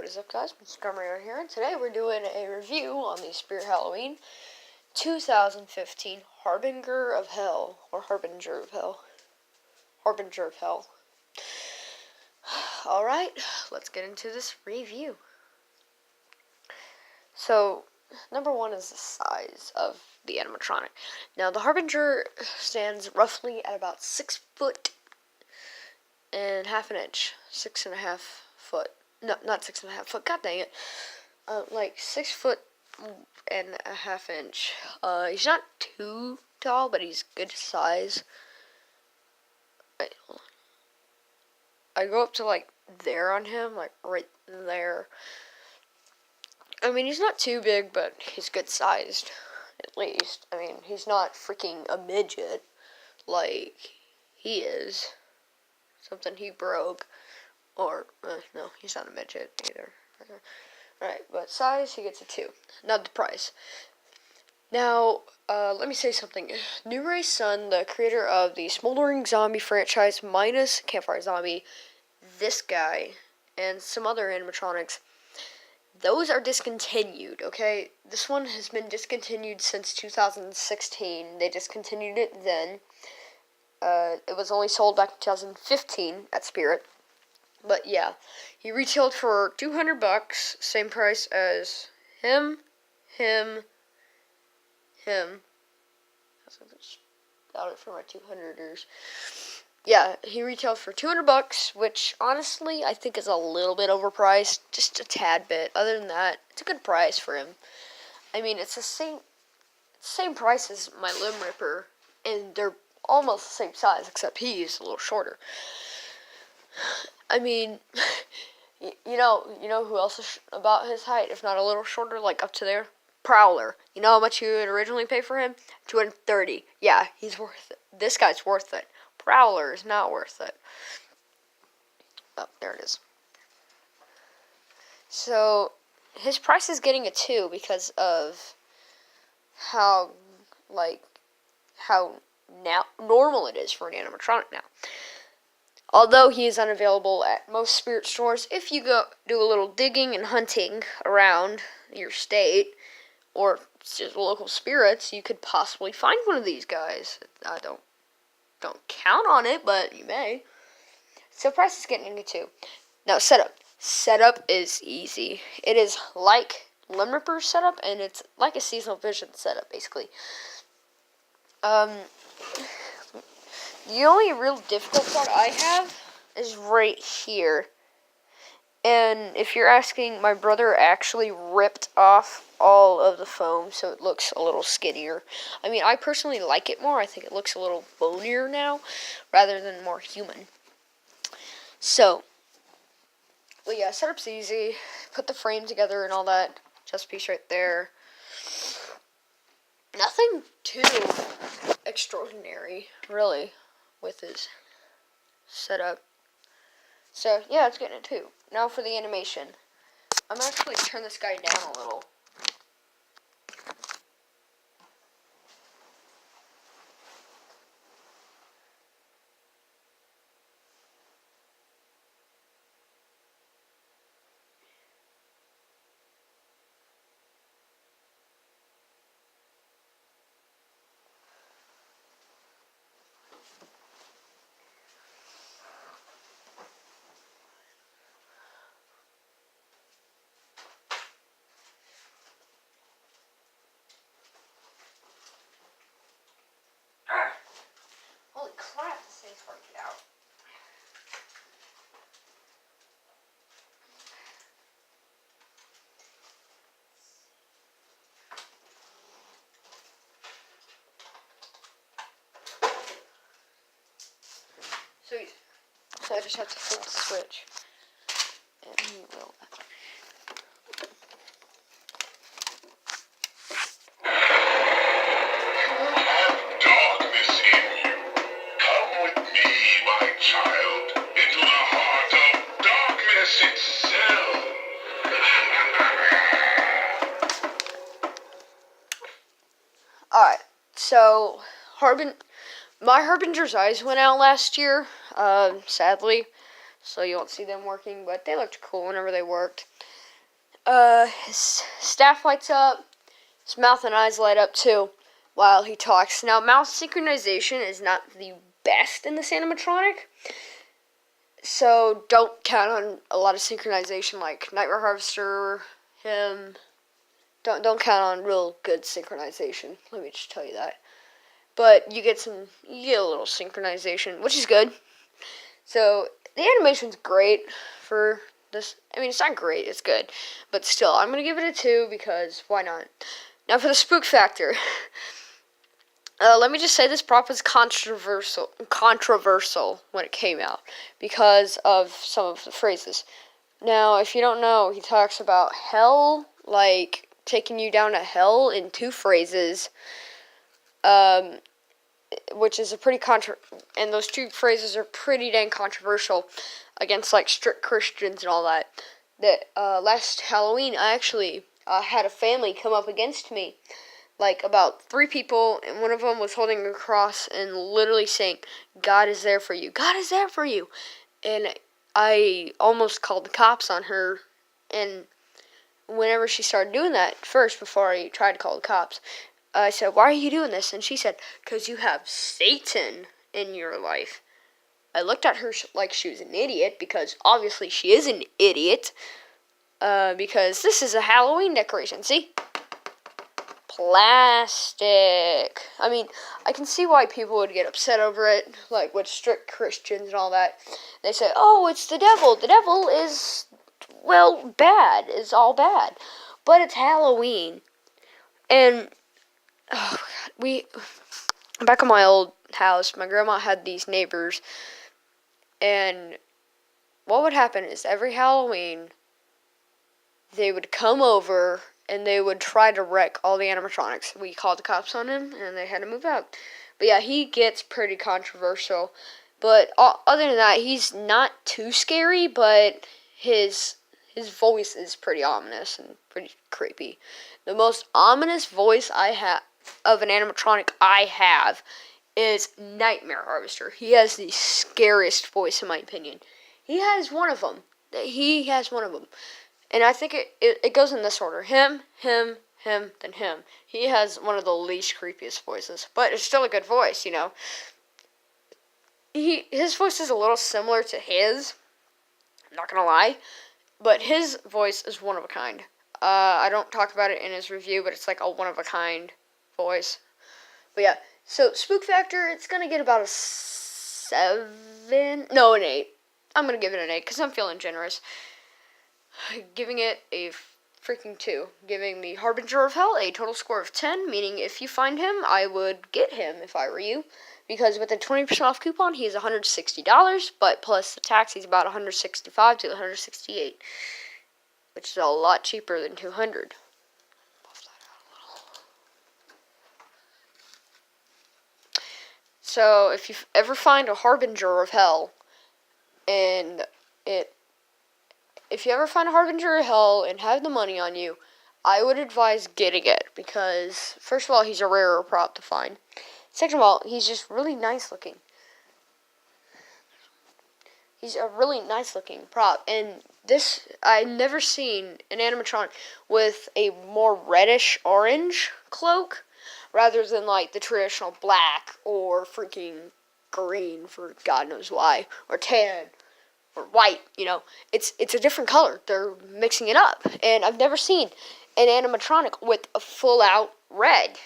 is up, guys? Mr. Harbinger here, and today we're doing a review on the Spirit Halloween 2015 Harbinger of Hell, or Harbinger of Hell. Harbinger of Hell. Alright, let's get into this review. So, number one is the size of the animatronic. Now, the Harbinger stands roughly at about 6 foot and half an inch. 6.5 foot. No, not 6.5 foot. God dang it. Like 6 foot and a half inch. He's not too tall, but he's good size. Wait, hold on. I go up to like there on him, like right there. I mean, he's not too big, but he's good sized, at least. I mean, he's not freaking a midget like he is. Something he broke. Or, no, he's not a midget either. Alright, but size, he gets a 2. Not the price. Now, let me say something. New Ray Sun, the creator of the Smoldering Zombie franchise, minus Campfire Zombie, this guy, and some other animatronics, those are discontinued, okay? This one has been discontinued since 2016. They discontinued it then. It was only sold back in 2015 at Spirit. But yeah, he retailed for $200, same price as him. I got it for my 200ers. Yeah, he retailed for $200, which honestly I think is a little bit overpriced, just a tad bit. Other than that, it's a good price for him. I mean, it's the same price as my Limb Ripper, and they're almost the same size, except he's a little shorter. I mean, you know who else is about his height, if not a little shorter, like up to there? Prowler. You know how much you would originally pay for him? $230. Yeah, he's worth it. This guy's worth it. Prowler is not worth it. Oh, there it is. So, his price is getting a 2 because of how now normal it is for an animatronic now. Although he is unavailable at most Spirit stores, if you go do a little digging and hunting around your state or just local spirits, you could possibly find one of these guys. I don't count on it, but you may. So price is getting a 2. Now setup. Setup is easy. It is like Limb Ripper's setup, and it's like a seasonal vision setup, basically. The only real difficult part I have is right here. And if you're asking, my brother actually ripped off all of the foam so it looks a little skinnier. I mean, I personally like it more. I think it looks a little bonier now rather than more human. So, but yeah, setup's easy. Put the frame together and all that. Chest piece right there. Nothing too extraordinary, really, with his setup. So, yeah, it's getting a 2. Now for the animation. I'm actually turn this guy down a little. Holy crap, this thing's hard to get out. So I just have to flip the switch. And he will. Alright, so my Harbinger's eyes went out last year, sadly, so you won't see them working, but they looked cool whenever they worked. his staff lights up, his mouth and eyes light up too while he talks. Now, mouth synchronization is not the best in this animatronic, so don't count on a lot of synchronization like Nightmare Harvester, him. Don't count on real good synchronization. Let me just tell you that. But you get a little synchronization, which is good. So the animation's great for this. I mean, it's not great, it's good, but still, I'm gonna give it a 2 because why not? Now for the spook factor. Let me just say this prop was controversial when it came out because of some of the phrases. Now, if you don't know, he talks about hell, like taking you down to hell in 2 phrases, which is a pretty and those 2 phrases are pretty dang controversial against like strict Christians and all that. That last Halloween, I actually had a family come up against me. Like about 3 people, and one of them was holding a cross and literally saying, "God is there for you. God is there for you." And I almost called the cops on her. And whenever she started doing that, first, before I tried to call the cops, I said, "Why are you doing this?" And she said, "'Cause you have Satan in your life." I looked at her like she was an idiot, because obviously she is an idiot. Because this is a Halloween decoration, see? Plastic. I mean, I can see why people would get upset over it, like with strict Christians and all that. They say, "Oh, it's the devil. The devil is, well, bad. It's all bad." But it's Halloween. And, oh, God, back in my old house, my grandma had these neighbors. And what would happen is every Halloween, they would come over and they would try to wreck all the animatronics. We called the cops on him, and they had to move out. But yeah, he gets pretty controversial. But other than that, he's not too scary, but his voice is pretty ominous and pretty creepy. The most ominous voice I have of an animatronic I have is Nightmare Harvester. He has the scariest voice, in my opinion. He has one of them. And I think it goes in this order. Him, then him. He has one of the least creepiest voices. But it's still a good voice, you know. His voice is a little similar to his. I'm not going to lie. But his voice is one of a kind. I don't talk about it in his review, but it's like a one-of-a-kind voice. But yeah, so Spook Factor, it's going to get about a 7. No, an 8. I'm going to give it an 8 because I'm feeling generous. Giving it a freaking 2. Giving the Harbinger of Hell a total score of 10, meaning if you find him, I would get him if I were you. Because with the 20% off coupon, he is $160, but plus the tax, he's about $165 to $168, which is a lot cheaper than $200. Buff that out a little. So if you ever find a Harbinger of Hell, if you ever find a Harbinger of Hell and have the money on you, I would advise getting it, because first of all, he's a rarer prop to find. Second of all, he's just really nice looking. He's a really nice looking prop. And this, I've never seen an animatronic with a more reddish orange cloak rather than like the traditional black or freaking green for God knows why, or tan or white, you know. It's a different color. They're mixing it up. And I've never seen an animatronic with a full out red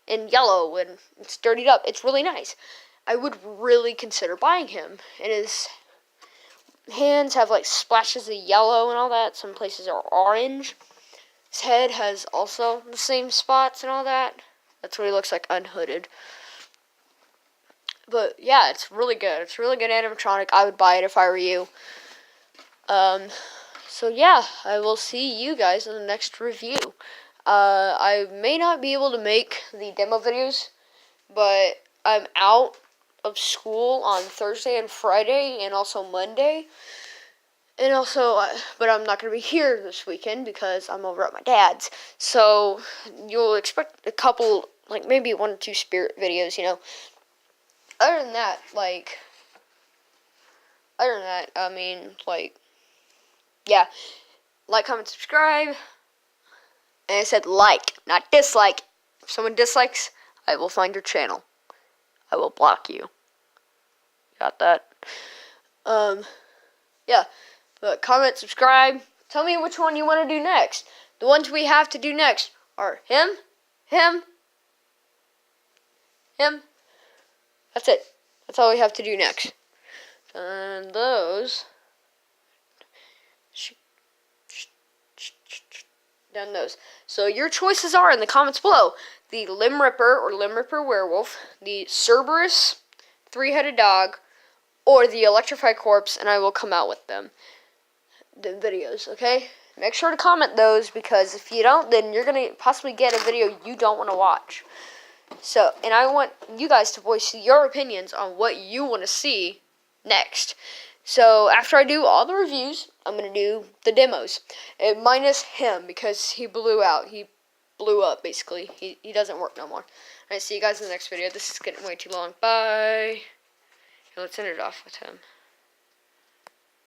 and yellow, and it's dirtied up. It's really nice. I would really consider buying him. And his hands have like splashes of yellow and all that. Some places are orange. His head has also the same spots and all that. That's what he looks like unhooded. But yeah, it's really good. It's a really good animatronic. I would buy it if I were you. So yeah, I will see you guys in the next review. I may not be able to make the demo videos, but I'm out of school on Thursday and Friday, and also Monday. And also, but I'm not going to be here this weekend because I'm over at my dad's. So you'll expect a couple, like maybe 1 or 2 spirit videos, you know. Other than that, I mean, like, yeah. like, comment, subscribe. And I said like, not dislike. If someone dislikes, I will find your channel. I will block you. Got that? Yeah. But comment, subscribe. Tell me which one you want to do next. The ones we have to do next are him. That's it. That's all we have to do next. And those. Done those. So your choices are in the comments below. The Limb Ripper or Limb Ripper Werewolf, the Cerberus 3-headed dog, or the Electrified Corpse, and I will come out with them. The videos, okay? Make sure to comment those, because if you don't, then you're going to possibly get a video you don't want to watch. So, and I want you guys to voice your opinions on what you want to see next. So, after I do all the reviews, I'm going to do the demos. And minus him, because he blew out. He blew up, basically. He doesn't work no more. Alright, see you guys in the next video. This is getting way too long. Bye. Let's end it off with him.